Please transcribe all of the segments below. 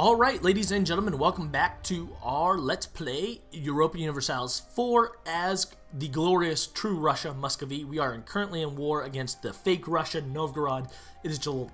Alright, ladies and gentlemen, welcome back to our Let's Play Europa Universalis 4 as the glorious true Russia, Muscovy. We are currently in war against the fake Russia, Novgorod. It is July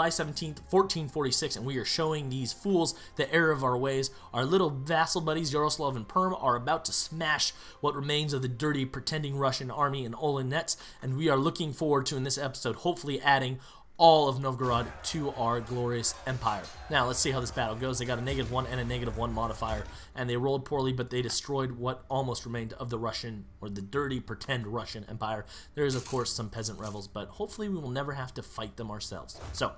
17th, 1446, and we are showing these fools the error of our ways. Our little vassal buddies, Yaroslav and Perm, are about to smash what remains of the dirty, pretending Russian army in Olonets, and we are looking forward to, in this episode, hopefully adding all of Novgorod to our glorious empire. Now, let's see how this battle goes. They got a -1 and a -1 modifier, and they rolled poorly, but they destroyed what almost remained of the Russian, or the dirty, pretend Russian empire. There is, of course, some peasant rebels, but hopefully we will never have to fight them ourselves. So,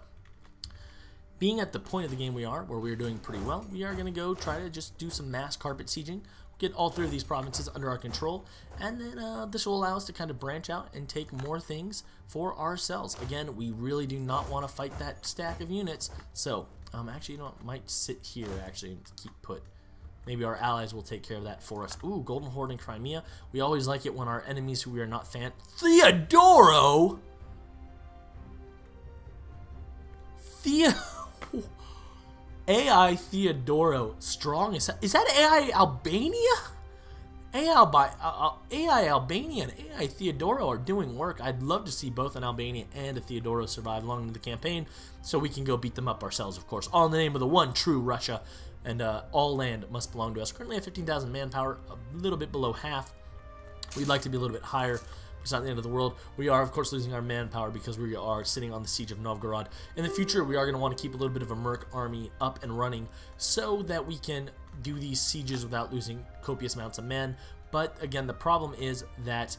being at the point of the game we are, where we are doing pretty well, we are going to go try to just do some mass carpet sieging, get all three of these provinces under our control, and then this will allow us to kind of branch out and take more things for ourselves. Again, we really do not want to fight that stack of units, so actually, you know what, might sit here actually and keep put. Maybe our allies will take care of that for us. Ooh, Golden Horde in Crimea. We always like it when our enemies who we are not Theodoro! AI Theodoro strong. Is that AI Albania? AI Albania and AI Theodoro are doing work. I'd love to see both an Albania and a Theodoro survive long into the campaign so we can go beat them up ourselves, of course. All in the name of the one true Russia, and all land must belong to us. Currently at 15,000 manpower, a little bit below half. We'd like to be a little bit higher. It's not the end of the world. We are, of course, losing our manpower because we are sitting on the siege of Novgorod. In the future, we are going to want to keep a little bit of a merc army up and running so that we can do these sieges without losing copious amounts of men. But again, the problem is that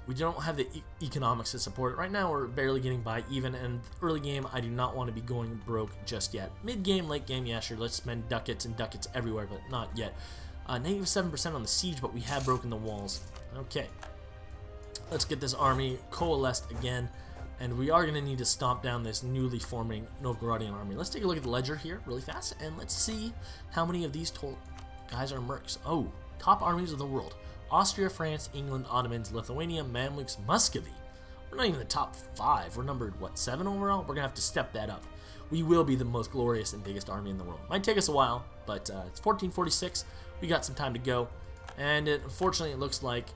we don't have the economics to support it. Right now, we're barely getting by even, and early game, I do not want to be going broke just yet. Mid game, late game, yeah, sure, let's spend ducats and ducats everywhere, but not yet. -7% on the siege, but we have broken the walls. Okay. Let's get this army coalesced again, and we are going to need to stomp down this newly forming Novgorodian army. Let's take a look at the ledger here really fast, and let's see how many of these guys are mercs. Oh, top armies of the world. Austria, France, England, Ottomans, Lithuania, Mamluks, Muscovy. We're not even the top 5. We're numbered, what, 7 overall? We're going to have to step that up. We will be the most glorious and biggest army in the world. Might take us a while, but it's 1446. We got some time to go, and unfortunately it looks like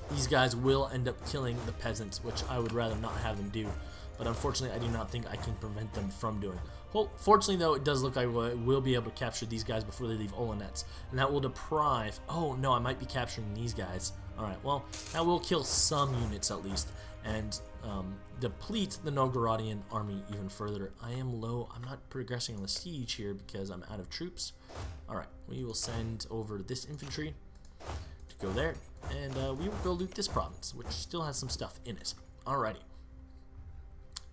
these guys will end up killing the peasants, which I would rather not have them do. But unfortunately, I do not think I can prevent them from doing. Well, fortunately, though, it does look like I will be able to capture these guys before they leave Olonets. And that will deprive... Oh, no, I might be capturing these guys. Alright, well, that will kill some units at least. And deplete the Novgorodian army even further. I am low. I'm not progressing on the siege here because I'm out of troops. Alright, we will send over this infantry to go there. And we will go loot this province, which still has some stuff in it. Alrighty.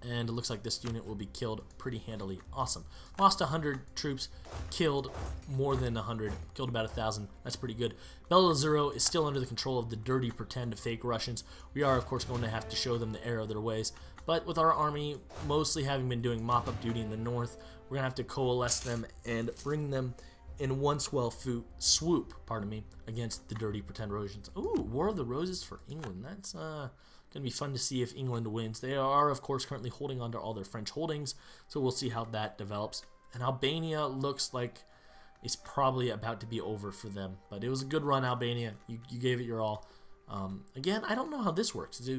And it looks like this unit will be killed pretty handily. Awesome. Lost 100 troops, killed more than 100, killed about 1,000. That's pretty good. Belazuro is still under the control of the dirty, pretend, fake Russians. We are, of course, going to have to show them the error of their ways. But with our army mostly having been doing mop-up duty in the north, we're going to have to coalesce them and bring them in one swell swoop, against the dirty pretend Russians. Ooh, War of the Roses for England. That's going to be fun to see if England wins. They are, of course, currently holding on to all their French holdings, so we'll see how that develops. And Albania looks like it's probably about to be over for them. But it was a good run, Albania. You gave it your all. Again, I don't know how this works. I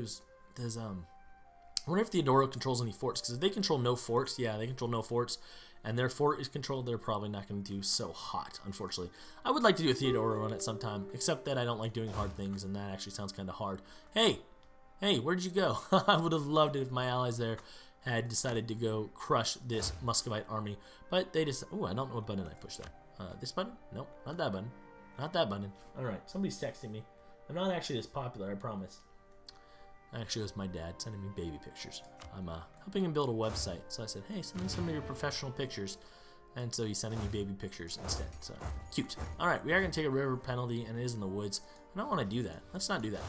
wonder if Theodoro controls any forts, because if they control no forts, yeah, they control no forts, and their fort is controlled, they're probably not going to do so hot, unfortunately. I would like to do a Theodoro run at some time, except that I don't like doing hard things, and that actually sounds kind of hard. Hey, where'd you go? I would have loved it if my allies there had decided to go crush this Muscovite army, but they just... Oh, I don't know what button I pushed there. This button? Nope, not that button. Not that button. Alright, somebody's texting me. I'm not actually this popular, I promise. Actually, it was my dad sending me baby pictures. I'm helping him build a website, so I said, hey, send me some of your professional pictures. And so he's sending me baby pictures instead. So, cute. Alright, we are going to take a river penalty, and it is in the woods. I don't want to do that. Let's not do that.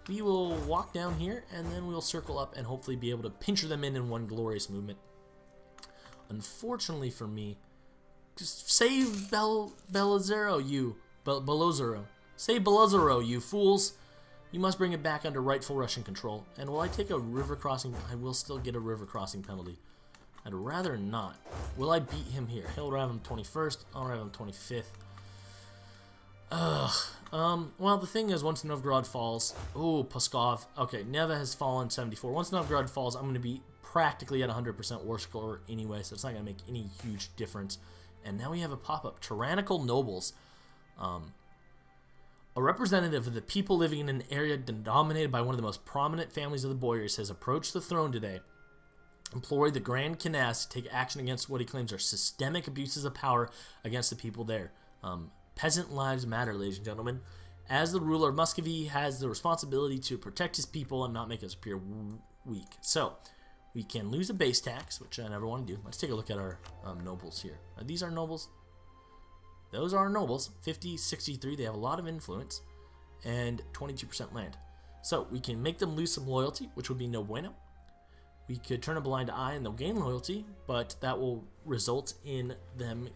We will walk down here, and then we'll circle up and hopefully be able to pincher them in one glorious movement. Unfortunately for me, just save Belazuro, you. Belozero. Save Belozero, you fools. You must bring it back under rightful Russian control. And will I take a river crossing? I will still get a river crossing penalty. I'd rather not. Will I beat him here? He'll arrive on the 21st. I'll arrive on the 25th. Well, the thing is, once Novgorod falls... Oh, Pskov. Okay, Neva has fallen 74. Once Novgorod falls, I'm going to be practically at 100% war score anyway, so it's not going to make any huge difference. And now we have a pop-up. Tyrannical nobles. A representative of the people living in an area dominated by one of the most prominent families of the Boyars has approached the throne today, imploring the Grand Knas to take action against what he claims are systemic abuses of power against the people there. Peasant lives matter, ladies and gentlemen. As the ruler of Muscovy, he has the responsibility to protect his people and not make us appear weak. So, we can lose a base tax, which I never want to do. Let's take a look at our nobles here. Are these our nobles? Those are our nobles. 50, 63, they have a lot of influence, and 22% land. So, we can make them lose some loyalty, which would be no bueno. We could turn a blind eye and they'll gain loyalty, but that will result in them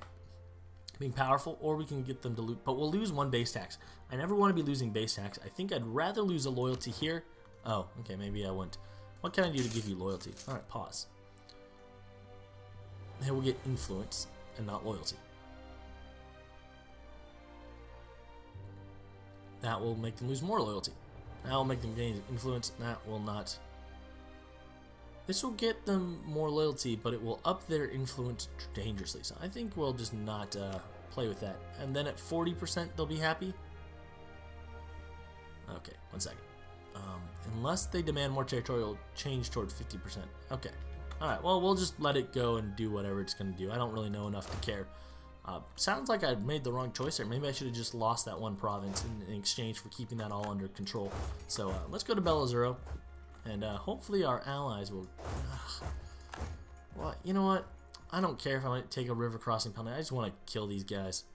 being powerful, or we can get them to lose, but we'll lose one base tax. I never want to be losing base tax. I think I'd rather lose a loyalty here. Oh, okay, maybe I won't. What can I do to give you loyalty? Alright, pause. Here we'll get influence and not loyalty. That will make them lose more loyalty. That will make them gain influence. That will not. This will get them more loyalty, but it will up their influence dangerously. So I think we'll just not play with that. And then at 40%, they'll be happy. Okay, one second. Unless they demand more territorial change toward 50%. Okay. Alright, well, we'll just let it go and do whatever it's going to do. I don't really know enough to care. Sounds like I made the wrong choice there. Maybe I should have just lost that one province in exchange for keeping that all under control. So let's go to Belazuro. And hopefully our allies will... well, you know what? I don't care if I might take a river crossing penalty. I just want to kill these guys.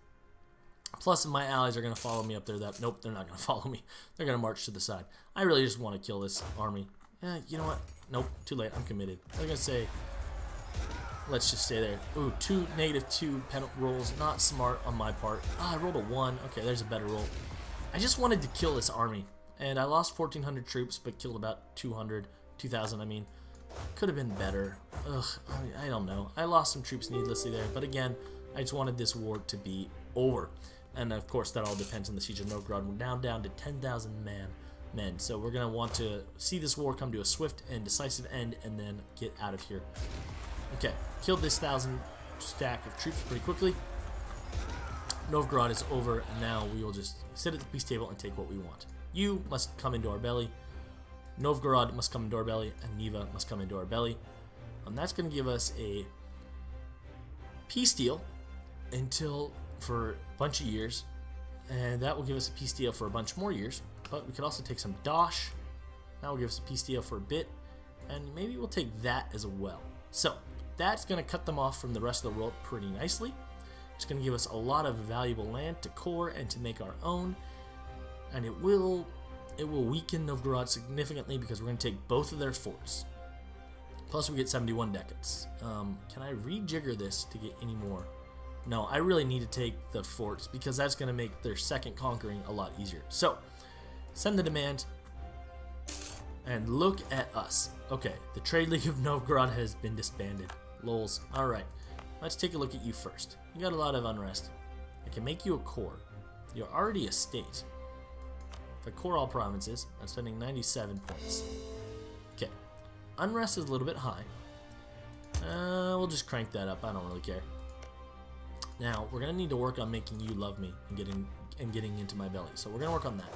Plus, my allies are going to follow me up there. Nope, they're not going to follow me. They're going to march to the side. I really just want to kill this army. You know what? Nope, too late. I'm committed. I was going to say, let's just stay there. Ooh, -2 penalty rolls. Not smart on my part. I rolled a 1. Okay, there's a better roll. I just wanted to kill this army. And I lost 1,400 troops, but killed about 2,000, I mean. Could have been better. Ugh, I don't know. I lost some troops needlessly there. But again, I just wanted this war to be over. And of course, that all depends on the Siege of Novgorod. We're now down to 10,000 men. So we're going to want to see this war come to a swift and decisive end and then get out of here. Okay, killed this 1,000 stack of troops pretty quickly. Novgorod is over, and now we will just sit at the peace table and take what we want. You must come into our belly. Novgorod must come into our belly, and Neva must come into our belly. And that's going to give us a peace deal for a bunch of years, and that will give us a peace deal for a bunch more years. But we could also take some Dosh. That will give us a peace deal for a bit, and maybe we'll take that as well. So that's going to cut them off from the rest of the world pretty nicely. It's going to give us a lot of valuable land to core and to make our own. And it will weaken Novgorod significantly because we're going to take both of their forts. Plus we get 71 ducats. Can I rejigger this to get any more? No, I really need to take the forts because that's going to make their second conquering a lot easier. So, send the demand. And look at us. Okay, the Trade League of Novgorod has been disbanded. Lols. Alright, let's take a look at you first. You got a lot of unrest. I can make you a core. You're already a state. If I core all provinces, I'm spending 97 points. Okay. Unrest is a little bit high. We'll just crank that up. I don't really care. Now, we're going to need to work on making you love me and getting into my belly. So we're going to work on that.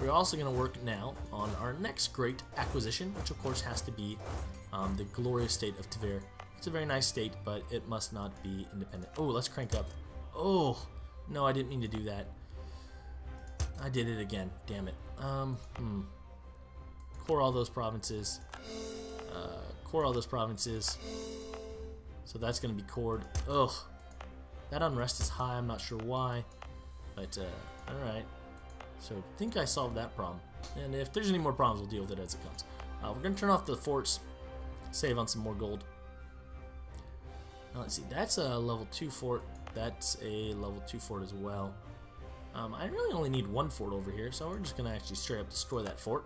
We're also going to work now on our next great acquisition, which of course has to be the glorious state of Tver. It's a very nice state, but it must not be independent. Oh, let's crank up. Oh, no, I didn't mean to do that. I did it again. Damn it. Core all those provinces. Core all those provinces. So that's going to be cored. Ugh. That unrest is high. I'm not sure why. But, alright. So I think I solved that problem. And if there's any more problems, we'll deal with it as it comes. We're going to turn off the forts. Save on some more gold. Now let's see. That's a level 2 fort. That's a level 2 fort as well. I really only need one fort over here, so we're just going to actually straight up destroy that fort.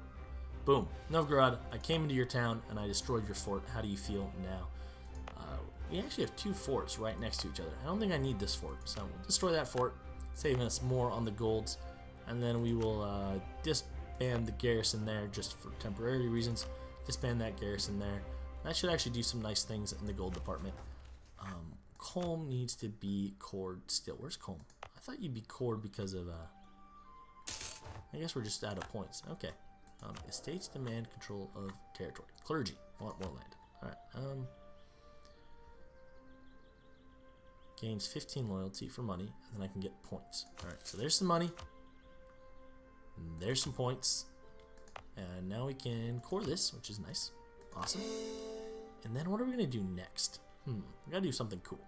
Boom. Novgorod, I came into your town and I destroyed your fort. How do you feel now? we actually have 2 forts right next to each other. I don't think I need this fort, so we'll destroy that fort, saving us more on the golds, and then we will disband the garrison there just for temporary reasons. Disband that garrison there. That should actually do some nice things in the gold department. Colm needs to be cored still. Where's Colm? I thought you'd be cored because of, I guess we're just out of points. Okay. Estates demand control of territory. Clergy want more land. Alright. Gains 15 loyalty for money, and then I can get points. Alright, so there's some money. There's some points. And now we can core this, which is nice. Awesome. And then what are we going to do next? We got to do something cool.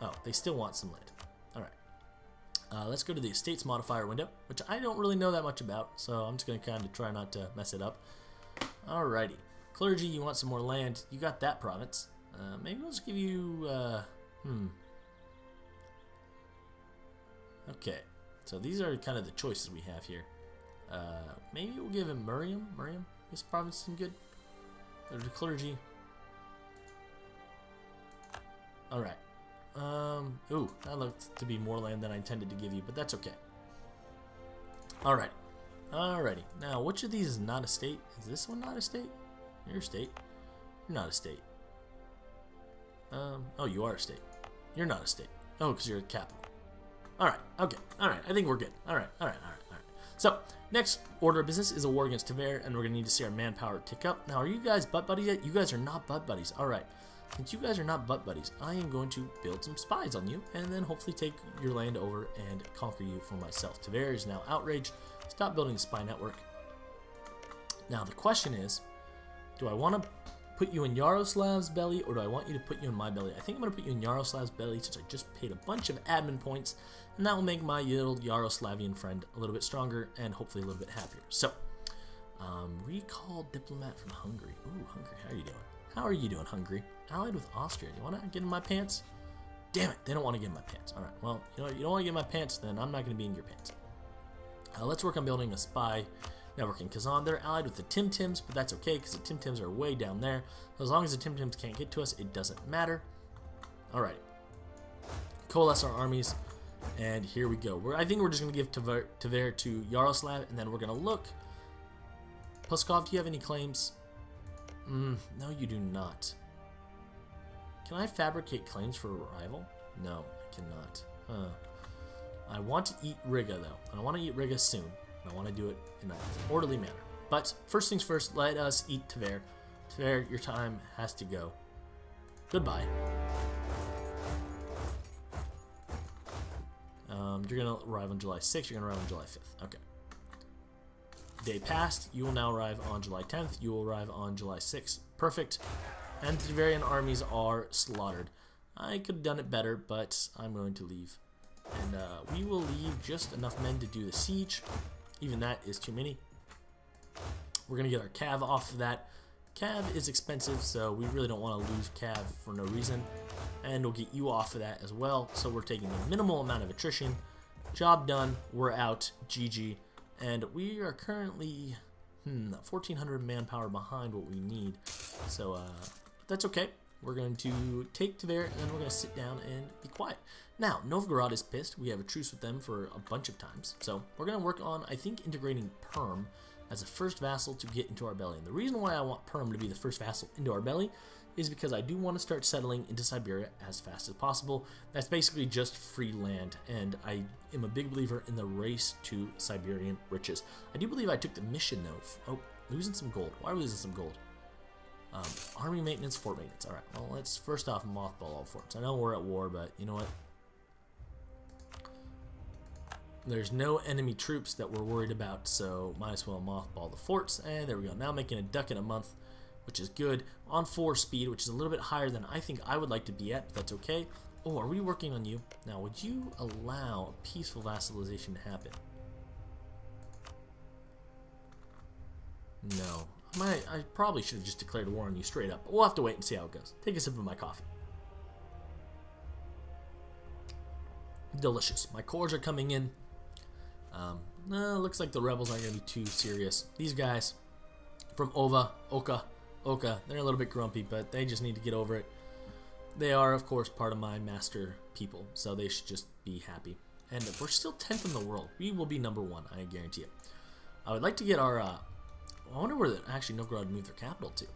Oh, they still want some land. Alright. Let's go to the estates modifier window, which I don't really know that much about, so I'm just going to kind of try not to mess it up. Alrighty. Clergy, you want some more land. You got that province. Maybe we'll just give you... Okay. So these are kind of the choices we have here. Maybe we'll give him Miriam. This province is good. Or the clergy. Alright. Ooh, that looks to be more land than I intended to give you, but that's okay. Alright. Alrighty. Now, which of these is not a state? Is this one not a state? You're a state. You're not a state. Oh, you are a state. You're not a state. Oh, because you're a capital. Alright, okay. Alright, I think we're good. Alright. So, next order of business is a war against Tver, and we're going to need to see our manpower tick up. Now, are you guys butt buddies yet? You guys are not butt buddies. Alright. Since you guys are not butt buddies, I am going to build some spies on you, and then hopefully take your land over and conquer you for myself. Tver is now outraged. Stop building the spy network. Now, the question is, do I want to put you in Yaroslav's belly, or do I want you to put you in my belly? I think I'm going to put you in Yaroslav's belly since I just paid a bunch of admin points, and that will make my little Yaroslavian friend a little bit stronger and hopefully a little bit happier. So, recall diplomat from Hungary. Ooh, Hungary, how are you doing? How are you doing, Hungary? Allied with Austria. You want to get in my pants? Damn it, they don't want to get in my pants. Alright, well, you know, you don't want to get in my pants, then I'm not going to be in your pants. Let's work on building a spy network in Kazan. They're allied with the Tim Tims, but that's okay because the Tim Tims are way down there. As long as the Tim Tims can't get to us, it doesn't matter. Alright. Coalesce our armies, and here we go. I think we're just going to give Tver to Yaroslav, and then we're going to look. Puskov, do you have any claims? No, you do not. Can I fabricate claims for a rival? No, I cannot. I want to eat Riga, though. I want to eat Riga soon. I want to do it in an orderly manner. But first things first, let us eat Tver. Tver, your time has to go. Goodbye. You're going to arrive on July 6th. You're going to arrive on July 5th. Okay. Day passed. You will now arrive on July 10th. You will arrive on July 6th. Perfect. And the Tverian armies are slaughtered. I could have done it better, but I'm going to leave. And we will leave just enough men to do the siege. Even that is too many. We're going to get our Cav off of that. Cav is expensive, so we really don't want to lose Cav for no reason. And we'll get you off of that as well. So we're taking a minimal amount of attrition. Job done. We're out. GG. And we are currently 1,400 manpower behind what we need. So that's okay. We're going to take Tver, and then we're going to sit down and be quiet. Now, Novgorod is pissed. We have a truce with them for a bunch of times. So we're going to work on, I think, integrating Perm as a first vassal to get into our belly. And the reason why I want Perm to be the first vassal into our belly is because I do want to start settling into Siberia as fast as possible. That's basically just free land, and I am a big believer in the race to Siberian riches. I do believe I took the mission, though. Oh, losing some gold. Why are we losing some gold? Army maintenance, fort maintenance. Alright, well, let's first off mothball all forts. I know we're at war, but you know what? There's no enemy troops that we're worried about, so might as well mothball the forts. And there we go. Now making a duck in a month, which is good. On 4 speed, which is a little bit higher than I think I would like to be at, but that's okay. Oh, are we working on you? Now, would you allow peaceful vassalization to happen? No. I probably should have just declared war on you straight up, but we'll have to wait and see how it goes. Take a sip of my coffee. Delicious. My cores are coming in. Looks like the rebels aren't going to be too serious. These guys from Oka, they're a little bit grumpy, but they just need to get over it. they are, of course, part of my master people, so they should just be happy. And we're still 10th in the world. We will be number 1, I guarantee it. I would like to get our... I wonder where actually Novgorod moved their capital to.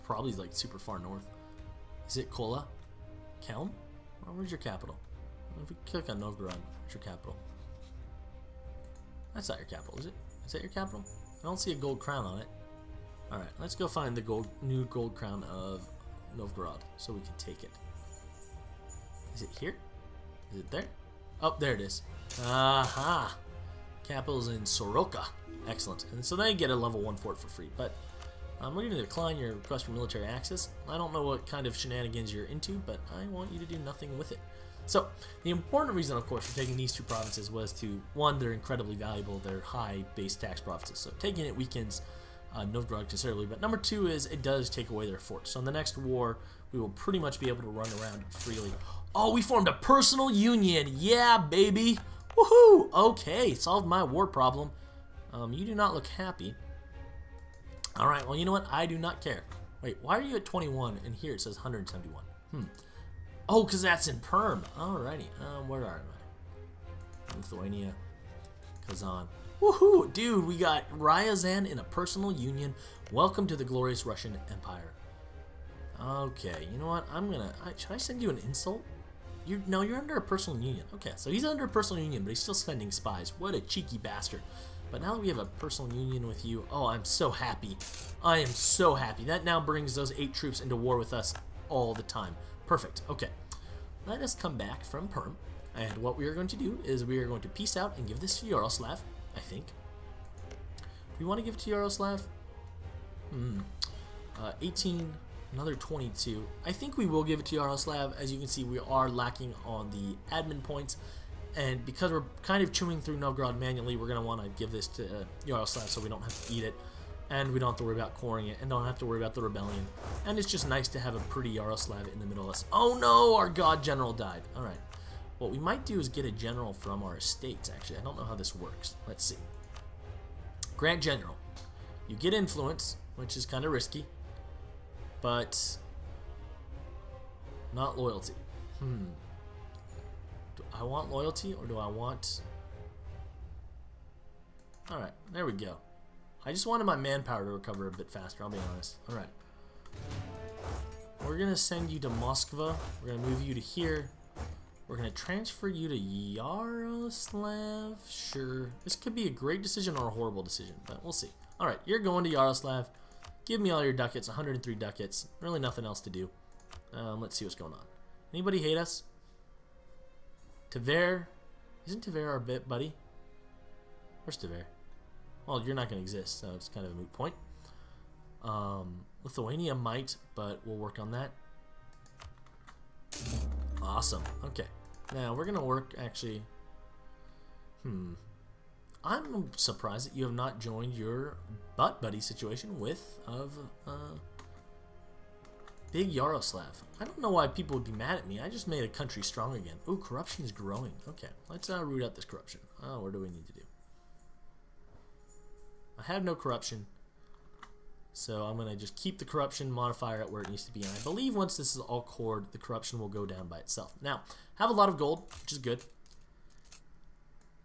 Probably like super far north. Is it Kola? Kelm? Or where's your capital? If we click on Novgorod, where's your capital? That's not your capital, is it? Is that your capital? I don't see a gold crown on it. Alright, let's go find the new gold crown of Novgorod so we can take it. Is it here? Is it there? Oh, there it is. Aha! Capital's in Soroka. Excellent. And so then you get a level 1 fort for free. But we're going to decline your request for military access. I don't know what kind of shenanigans you're into, but I want you to do nothing with it. So, the important reason, of course, for taking these 2 provinces was to, 1, they're incredibly valuable. They're high base tax provinces. So, taking it weakens Novgorod considerably. But number 2 is it does take away their forts. So, in the next war, we will pretty much be able to run around freely. Oh, we formed a personal union. Yeah, baby. Woohoo! Okay, solved my war problem. You do not look happy. Alright, well, you know what? I do not care. Wait, why are you at 21 and here it says 171? Oh, because that's in Perm. Alrighty. Where are I? Lithuania. Kazan. Woohoo! Dude, we got Ryazan in a personal union. Welcome to the glorious Russian Empire. Okay, you know what? Should I send you an insult? No, you're under a personal union. Okay, so he's under a personal union, but he's still sending spies. What a cheeky bastard. But now that we have a personal union with you, oh, I'm so happy. I am so happy. That now brings those 8 troops into war with us all the time. Perfect. Okay. Let us come back from Perm. And what we are going to do is we are going to peace out and give this to Yaroslav, I think. Do we want to give it to Yaroslav? 18, another 22. I think we will give it to Yaroslav. As you can see, we are lacking on the admin points. And because we're kind of chewing through Novgorod manually, we're going to want to give this to Yaroslav so we don't have to eat it. And we don't have to worry about coring it. And don't have to worry about the rebellion. And it's just nice to have a pretty Yaroslav in the middle of us. Oh no, our god general died. Alright. What we might do is get a general from our estates, actually. I don't know how this works. Let's see. Grant General. You get influence, which is kind of risky. But not loyalty. Do I want loyalty or do I want... Alright, there we go. I just wanted my manpower to recover a bit faster, I'll be honest. Alright. We're going to send you to Muscovy. We're going to move you to here. We're going to transfer you to Yaroslav. Sure. This could be a great decision or a horrible decision, but we'll see. Alright, you're going to Yaroslav. Give me all your ducats, 103 ducats. Really nothing else to do. Let's see what's going on. Anybody hate us? Tver? Isn't Tver our buddy? Where's Tver? Well, you're not going to exist, so it's kind of a moot point. Lithuania might, but we'll work on that. Awesome. Okay. Now, we're going to work, actually... I'm surprised that you have not joined your butt buddy situation with Big Yaroslav. I don't know why people would be mad at me. I just made a country strong again. Ooh, corruption is growing. Okay, let's root out this corruption. Oh, what do we need to do? I have no corruption, so I'm going to just keep the corruption modifier at where it needs to be. And I believe once this is all cored, the corruption will go down by itself. Now, have a lot of gold, which is good.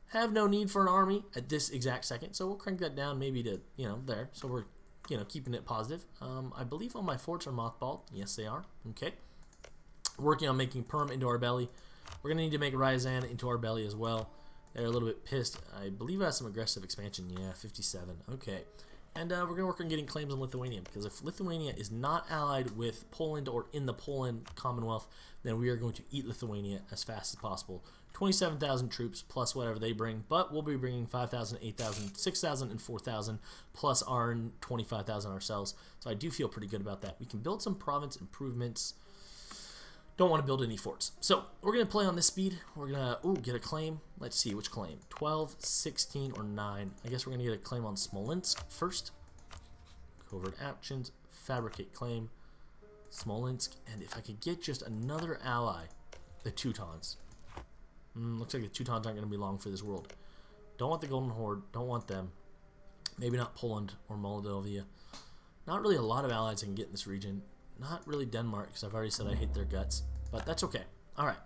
Have no need for an army at this exact second, so we'll crank that down maybe to, there. So we're, keeping it positive. I believe all my forts are mothballed. Yes, they are. Okay. Working on making Perm into our belly. We're going to need to make Ryazan into our belly as well. They're a little bit pissed. I believe I have some aggressive expansion. Yeah, 57. Okay. And we're going to work on getting claims on Lithuania, because if Lithuania is not allied with Poland or in the Poland Commonwealth, then we are going to eat Lithuania as fast as possible. 27,000 troops plus whatever they bring, but we'll be bringing 5,000, 8,000, 6,000, and 4,000 plus our 25,000 ourselves. So I do feel pretty good about that. We can build some province improvements. Don't want to build any forts. So we're going to play on this speed. We're going to get a claim. Let's see, which claim? 12, 16, or 9. I guess we're going to get a claim on Smolensk first. Covert actions, fabricate claim, Smolensk. And if I could get just another ally, the Teutons. Looks like the Teutons aren't going to be long for this world. Don't want the Golden Horde. Don't want them. Maybe not Poland or Moldavia. Not really a lot of allies I can get in this region. Not really Denmark, because I've already said I hate their guts. But that's okay. Alright.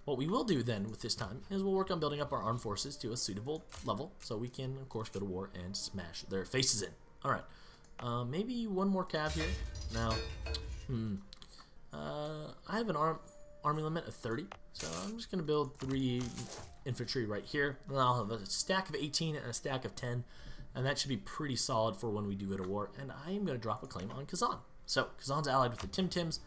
What we will do then with this time is we'll work on building up our armed forces to a suitable level so we can, of course, go to war and smash their faces in. Alright. Maybe one more cav here. Now, I have an army limit of 30, so I'm just going to build 3 infantry right here. And I'll have a stack of 18 and a stack of 10, and that should be pretty solid for when we do go to war. And I am going to drop a claim on Kazan. So, Kazan's allied with the Tim-Tims.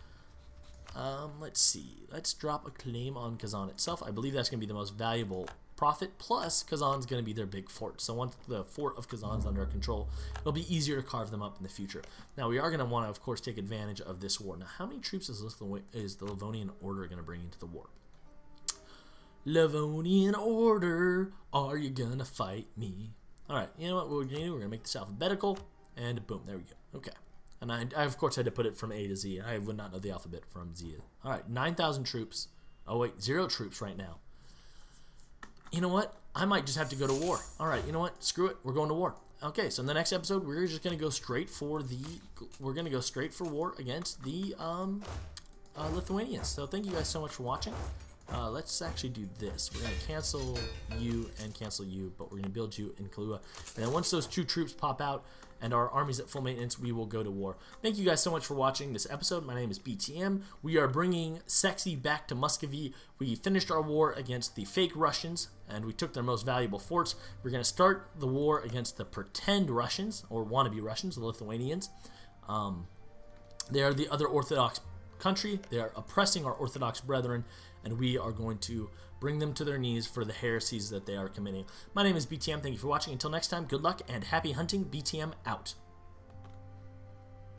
Let's see. Let's drop a claim on Kazan itself. I believe that's going to be the most valuable profit, plus Kazan's going to be their big fort. So once the fort of Kazan's under our control, it'll be easier to carve them up in the future. Now, we are going to want to, of course, take advantage of this war. Now, how many troops is the Livonian Order going to bring into the war? Livonian Order, are you going to fight me? Alright, you know what we're going to do? We're going to make this alphabetical, and boom, there we go. Okay. And I, of course, had to put it from A to Z. I would not know the alphabet from Z. Alright, 9,000 troops. Oh, wait, 0 troops right now. You know what? I might just have to go to war. Alright, you know what? Screw it. We're going to war. Okay, so in the next episode, we're just going to go straight for war against the Lithuanians. So thank you guys so much for watching. Let's actually do this. We're going to cancel you and cancel you, but we're going to build you in Kahlua. And then once those 2 troops pop out and our army's at full maintenance, we will go to war. Thank you guys so much for watching this episode. My name is BTM. We are bringing Sexy back to Muscovy. We finished our war against the fake Russians, and we took their most valuable forts. We're going to start the war against the pretend Russians, or wannabe Russians, the Lithuanians. They are the other Orthodox country. They are oppressing our Orthodox brethren, and we are going to bring them to their knees for the heresies that they are committing. My name is BTM. Thank you for watching. Until next time, good luck and happy hunting. BTM out.